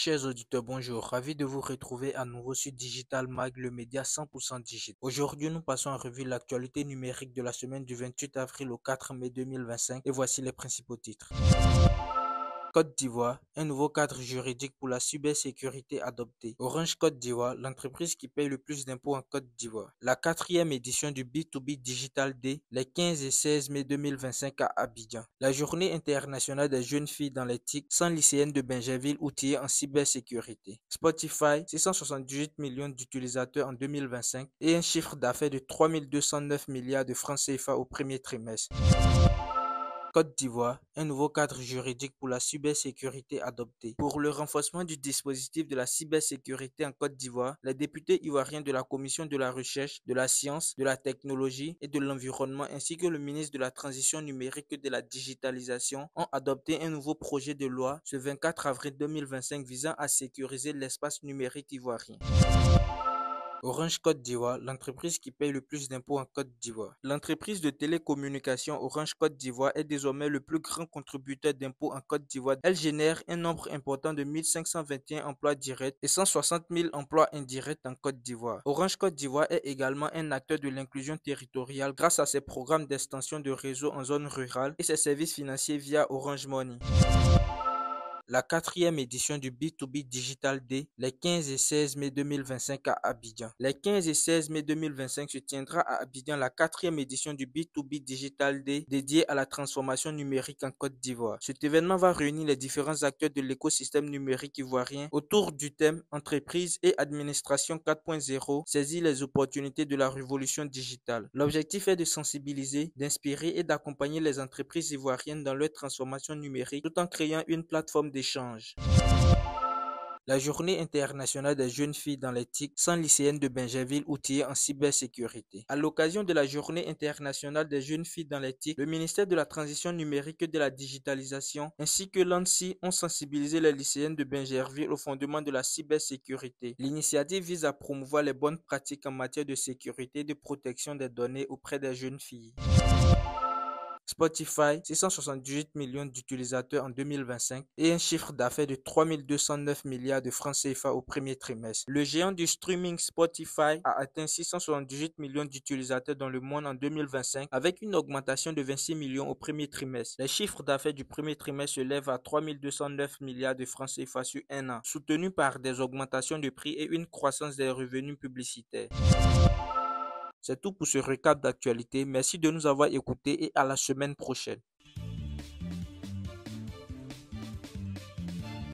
Chers auditeurs, bonjour. Ravi de vous retrouver à nouveau sur Digital Mag, le média 100% digit. Aujourd'hui, nous passons en revue l'actualité numérique de la semaine du 28 avril au 4 mai 2025 et voici les principaux titres. Côte d'Ivoire, un nouveau cadre juridique pour la cybersécurité adopté. Orange Côte d'Ivoire, l'entreprise qui paye le plus d'impôts en Côte d'Ivoire. La quatrième édition du B2B Digital Day, les 15 et 16 mai 2025 à Abidjan. La journée internationale des jeunes filles dans l'éthique, 100 lycéennes de Bingerville outillées en cybersécurité. Spotify, 678 millions d'utilisateurs en 2025 et un chiffre d'affaires de 3209 milliards de francs CFA au premier trimestre. Côte d'Ivoire, un nouveau cadre juridique pour la cybersécurité adopté. Pour le renforcement du dispositif de la cybersécurité en Côte d'Ivoire, les députés ivoiriens de la Commission de la recherche, de la science, de la technologie et de l'environnement ainsi que le ministre de la Transition numérique et de la digitalisation ont adopté un nouveau projet de loi ce 24 avril 2025 visant à sécuriser l'espace numérique ivoirien. Orange Côte d'Ivoire, l'entreprise qui paye le plus d'impôts en Côte d'Ivoire. L'entreprise de télécommunications Orange Côte d'Ivoire est désormais le plus grand contributeur d'impôts en Côte d'Ivoire. Elle génère un nombre important de 1521 emplois directs et 160 000 emplois indirects en Côte d'Ivoire. Orange Côte d'Ivoire est également un acteur de l'inclusion territoriale grâce à ses programmes d'extension de réseau en zone rurale et ses services financiers via Orange Money. La quatrième édition du B2B Digital Day, les 15 et 16 mai 2025 à Abidjan. Les 15 et 16 mai 2025 se tiendra à Abidjan la quatrième édition du B2B Digital Day dédiée à la transformation numérique en Côte d'Ivoire. Cet événement va réunir les différents acteurs de l'écosystème numérique ivoirien autour du thème entreprise et administration 4.0, saisir les opportunités de la révolution digitale. L'objectif est de sensibiliser, d'inspirer et d'accompagner les entreprises ivoiriennes dans leur transformation numérique tout en créant une plateforme d'échange. La journée internationale des jeunes filles dans l'éthique, 100 lycéennes de Bingerville outillées en cybersécurité. À l'occasion de la journée internationale des jeunes filles dans l'éthique, le ministère de la Transition numérique et de la digitalisation ainsi que l'ANSSI ont sensibilisé les lycéennes de Bingerville au fondement de la cybersécurité. L'initiative vise à promouvoir les bonnes pratiques en matière de sécurité et de protection des données auprès des jeunes filles. Spotify, 678 millions d'utilisateurs en 2025 et un chiffre d'affaires de 3209 milliards de francs CFA au premier trimestre. Le géant du streaming Spotify a atteint 678 millions d'utilisateurs dans le monde en 2025 avec une augmentation de 26 millions au premier trimestre. Les chiffres d'affaires du premier trimestre se lèvent à 3209 milliards de francs CFA sur un an, soutenus par des augmentations de prix et une croissance des revenus publicitaires. C'est tout pour ce récap d'actualité. Merci de nous avoir écoutés et à la semaine prochaine.